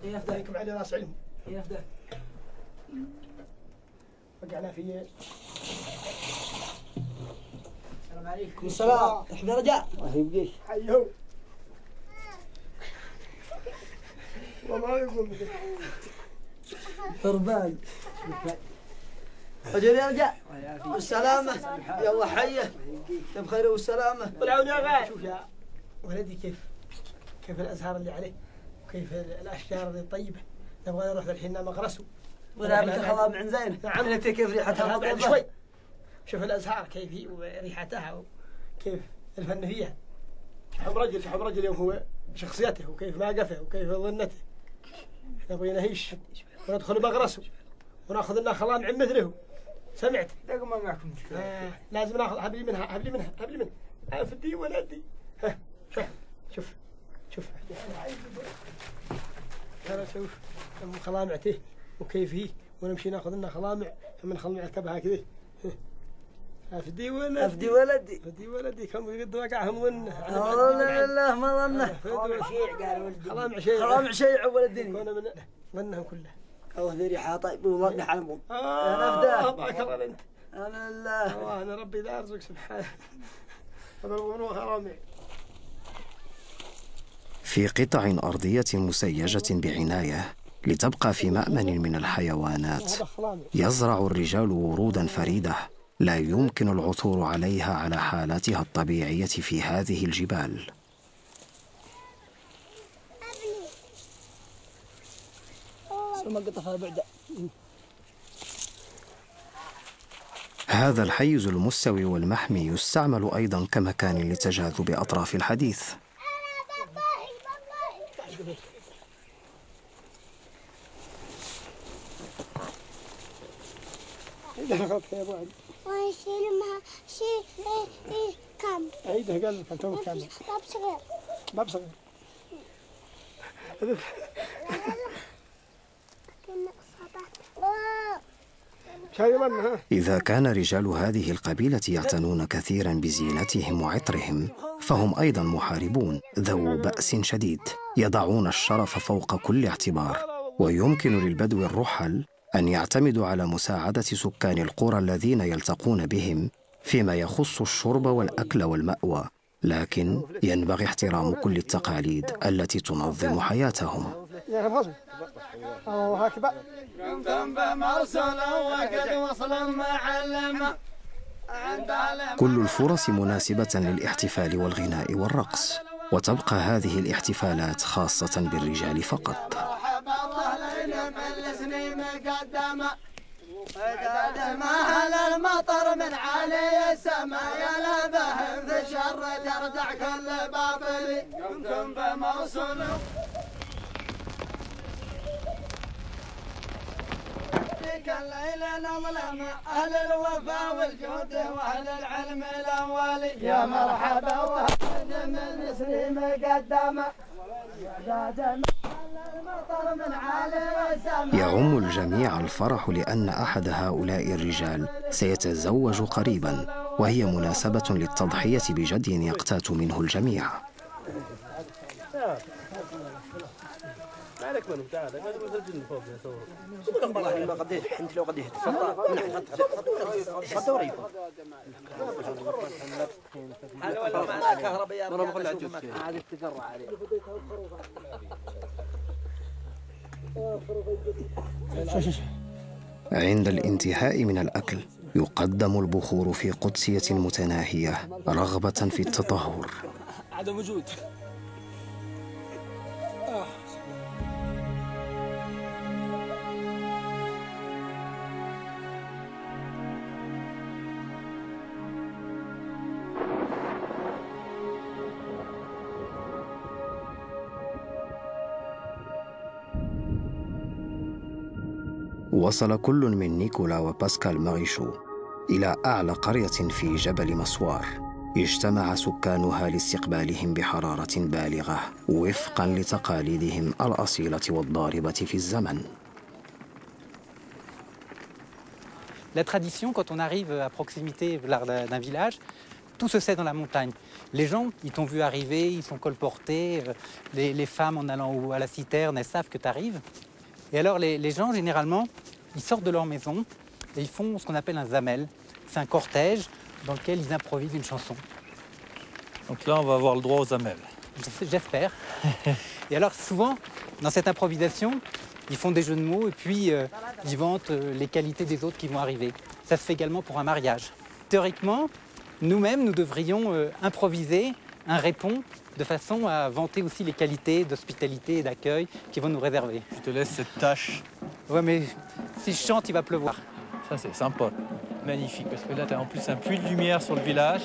عليكم علي راس علم. وقعنا في السلام عليكم. السلام. احنا رجاء. الله يبقيك. حيو. والله ما يقول بك. هربان. اجل يا رجاء. بالسلامة. يلا حيه. بخير والسلامة. والعون يا غالي. شوف يا ولدي كيف الازهار اللي عليه وكيف الاشجار اللي طيبة. نبغى نروح الحين مغرسه. ونعمل خضام عن زينة. نعم. انت كيف ريحتها بعد شوي. شوف الازهار كيف هي وريحتها وكيف الفن فيها. شحب رجل يوم هو شخصيته وكيف موقفه وكيف ظنته. نبغي نهيش وندخل مغرسه وناخذ لنا خلان عن مثله. سمعت؟ دقوا ما معكم لازم ناخذ هبلي منها افدي ولدي. ها شوف ترى شوف خلامعته وكيف هي ونمشي ناخذ لنا خلامع من خلامع كبها كذا. افدي ولدي كم قد وقعهم ظنه. لا ما ظنه. خلامع شيع ولدني. وانا من ظنهم كله. الله ذي ريحه طيب وظن حلمهم. انا افداه. بارك الله انت. انا الله. انا ربي ذا ارزق سبحانه. هذا الظنون خلامع. في قطع أرضية مسيجة بعناية لتبقى في مأمن من الحيوانات، يزرع الرجال ورودا فريدة لا يمكن العثور عليها على حالاتها الطبيعية في هذه الجبال. هذا الحيز المستوي والمحمي يستعمل أيضا كمكان لتجاذب أطراف الحديث. عيده قال لك تو كامل. باب صغير. إذا كان رجال هذه القبيلة يعتنون كثيرا بزينتهم وعطرهم، فهم أيضا محاربون ذو بأس شديد، يضعون الشرف فوق كل اعتبار. ويمكن للبدو الرحل أن يعتمدوا على مساعدة سكان القرى الذين يلتقون بهم فيما يخص الشرب والأكل والمأوى، لكن ينبغي احترام كل التقاليد التي تنظم حياتهم. كل الفرص مناسبة للاحتفال والغناء والرقص، وتبقى هذه الاحتفالات خاصة بالرجال فقط. المطر من علي السماء يا بهم في الشر ترجع كل باطل. كنتم بموصول فيك الليل نظلم أهل الوفا والجود وأهل العلم الأولي. يا مرحبا وهلا من نسري مقدمة. يعم الجميع الفرح لأن أحد هؤلاء الرجال سيتزوج قريبا، وهي مناسبة للتضحية بجد يقتات منه الجميع. عند الانتهاء من الأكل يقدم البخور في قدسية متناهية رغبة في التطهر. عدم وجود. وصل كل من نيكولا وباسكال ماريشو إلى أعلى قرية في جبل مسوار، اجتمع سكانها لاستقبالهم بحرارة بالغة وفقاً لتقاليدهم الأصيلة والضاربة في الزمن. La tradition, quand on arrive à proximité d'un village, Tout se sait dans la montagne. Les gens, ils t'ont vu arriver, ils sont colportés. Les femmes, en allant à la citerne, elles savent que tu arrives. Et alors, les gens, généralement, ils sortent de leur maison et ils font ce qu'on appelle un zamel. C'est un cortège dans lequel ils improvisent une chanson. Donc là, on va avoir le droit aux zamel. J'espère. Et alors, souvent, dans cette improvisation, ils font des jeux de mots et puis ils vantent les qualités des autres qui vont arriver. Ça se fait également pour un mariage. Théoriquement, nous-mêmes, nous devrions improviser un répond de façon à vanter aussi les qualités d'hospitalité et d'accueil qu'ils vont nous réserver. Je te laisse cette tâche. Ouais, mais si je chante, il va pleuvoir. Ça, c'est sympa. Magnifique, parce que là, tu as en plus un puits de lumière sur le village.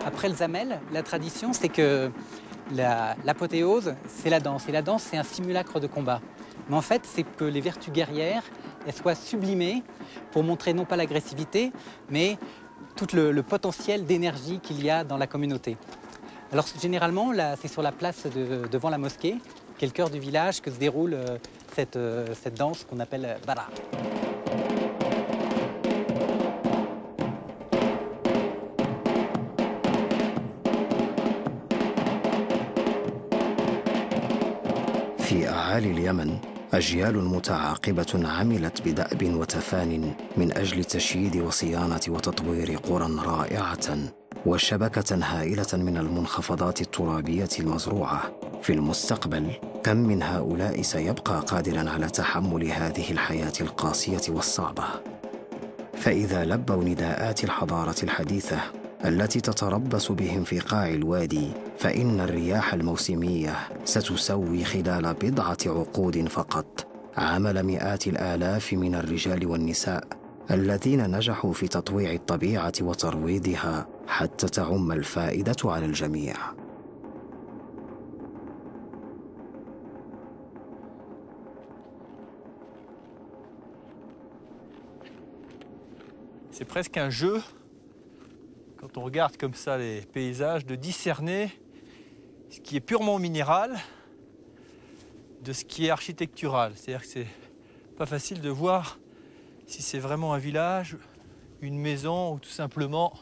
Après le zamel, la tradition, c'est que l'apothéose, c'est la danse. Et la danse, c'est un simulacre de combat. Mais en fait, c'est que les vertus guerrières, elles soient sublimées pour montrer non pas l'agressivité, mais tout le potentiel d'énergie qu'il y a dans la communauté. Alors généralement, c'est sur la place devant la mosquée, qui est le cœur du village, que se déroule cette danse qu'on appelle Bara. في أعالي اليمن أجيال متعاقبة عملت بدأب وتفان من أجل تشييد وصيانة وتطوير قرى رائعة وشبكة هائلة من المنخفضات الترابية المزروعة. في المستقبل كم من هؤلاء سيبقى قادراً على تحمل هذه الحياة القاسية والصعبة؟ فإذا لبوا نداءات الحضارة الحديثة التي تتربص بهم في قاع الوادي، فإن الرياح الموسمية ستسوي خلال بضعة عقود فقط عمل مئات الآلاف من الرجال والنساء الذين نجحوا في تطويع الطبيعة وترويضها حتى تعم الفائدة على الجميع. C'est presque un jeu, quand on regarde comme ça les paysages, de discerner ce qui est purement minéral de ce qui est architectural. C'est-à-dire que c'est pas facile de voir si c'est vraiment un village, une maison ou tout simplement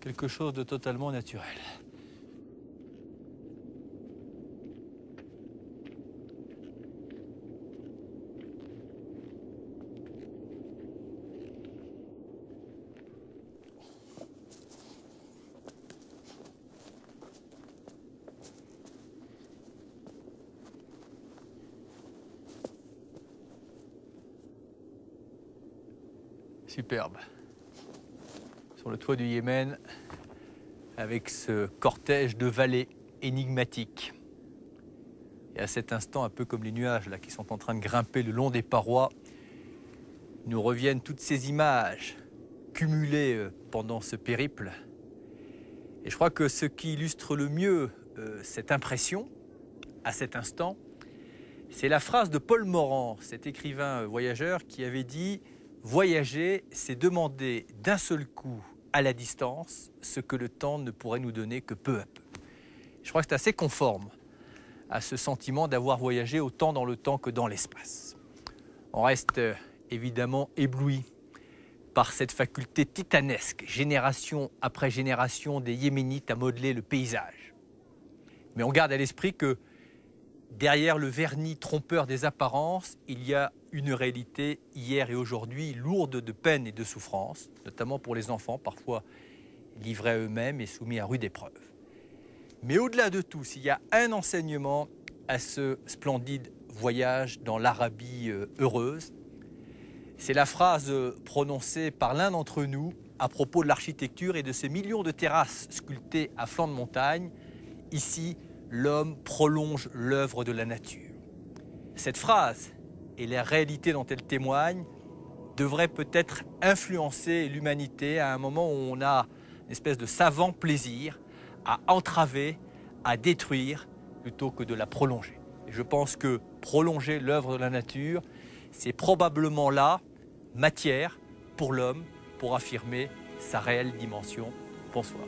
quelque chose de totalement naturel. Superbe. Sur le toit du Yémen, avec ce cortège de vallées énigmatiques. Et à cet instant, un peu comme les nuages là, qui sont en train de grimper le long des parois, nous reviennent toutes ces images cumulées pendant ce périple. Et je crois que ce qui illustre le mieux cette impression, à cet instant, c'est la phrase de Paul Morand, cet écrivain voyageur qui avait dit « Voyager, c'est demander d'un seul coup à la distance ce que le temps ne pourrait nous donner que peu à peu. » Je crois que c'est assez conforme à ce sentiment d'avoir voyagé autant dans le temps que dans l'espace. On reste évidemment ébloui par cette faculté titanesque, génération après génération des Yéménites à modeler le paysage. Mais on garde à l'esprit que derrière le vernis trompeur des apparences, il y a une réalité hier et aujourd'hui lourde de peine et de souffrance, notamment pour les enfants, parfois livrés à eux-mêmes et soumis à rude épreuve. Mais au-delà de tout, s'il y a un enseignement à ce splendide voyage dans l'Arabie heureuse, c'est la phrase prononcée par l'un d'entre nous à propos de l'architecture et de ces millions de terrasses sculptées à flanc de montagne. Ici, l'homme prolonge l'œuvre de la nature. Cette phrase et la réalité dont elle témoigne devraient peut-être influencer l'humanité à un moment où on a une espèce de savant plaisir à entraver, à détruire, plutôt que de la prolonger. Et je pense que prolonger l'œuvre de la nature, c'est probablement là matière pour l'homme pour affirmer sa réelle dimension. Bonsoir.